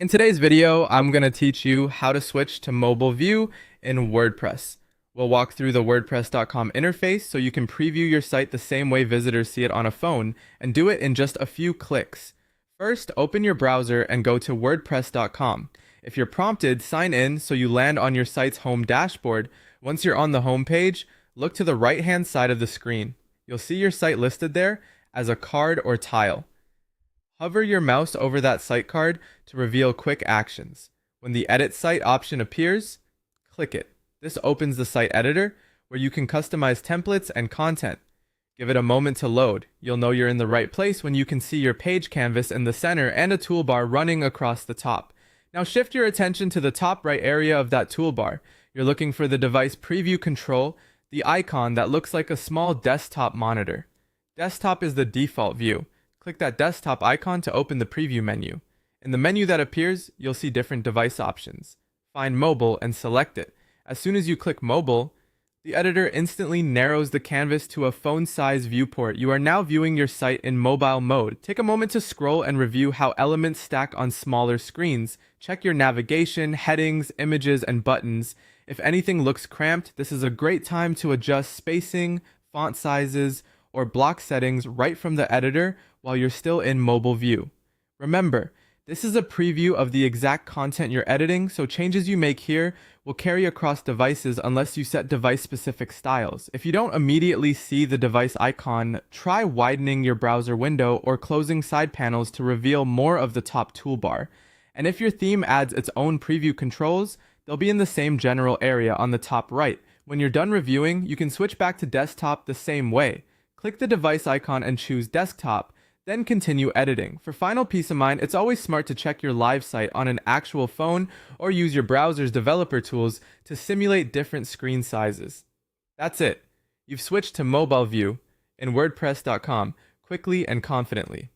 In today's video, I'm going to teach you how to switch to mobile view in WordPress. We'll walk through the WordPress.com interface so you can preview your site the same way visitors see it on a phone and do it in just a few clicks. First, open your browser and go to WordPress.com. If you're prompted, sign in so you land on your site's home dashboard. Once you're on the home page, look to the right-hand side of the screen. You'll see your site listed there as a card or tile. Hover your mouse over that site card to reveal quick actions. When the Edit Site option appears, click it. This opens the site editor where you can customize templates and content. Give it a moment to load. You'll know you're in the right place when you can see your page canvas in the center and a toolbar running across the top. Now shift your attention to the top right area of that toolbar. You're looking for the device preview control, the icon that looks like a small desktop monitor. Desktop is the default view. Click that desktop icon to open the preview menu. In the menu that appears, you'll see different device options. Find mobile and select it. As soon as you click mobile, the editor instantly narrows the canvas to a phone-size viewport. You are now viewing your site in mobile mode. Take a moment to scroll and review how elements stack on smaller screens. Check your navigation, headings, images, and buttons. If anything looks cramped, this is a great time to adjust spacing, font sizes, or block settings right from the editor while you're still in mobile view. Remember, this is a preview of the exact content you're editing, so changes you make here will carry across devices unless you set device-specific styles. If you don't immediately see the device icon, try widening your browser window or closing side panels to reveal more of the top toolbar. And if your theme adds its own preview controls, they'll be in the same general area on the top right. When you're done reviewing, you can switch back to desktop the same way. Click the device icon and choose desktop, then continue editing. For final peace of mind, it's always smart to check your live site on an actual phone or use your browser's developer tools to simulate different screen sizes. That's it. You've switched to mobile view in WordPress.com quickly and confidently.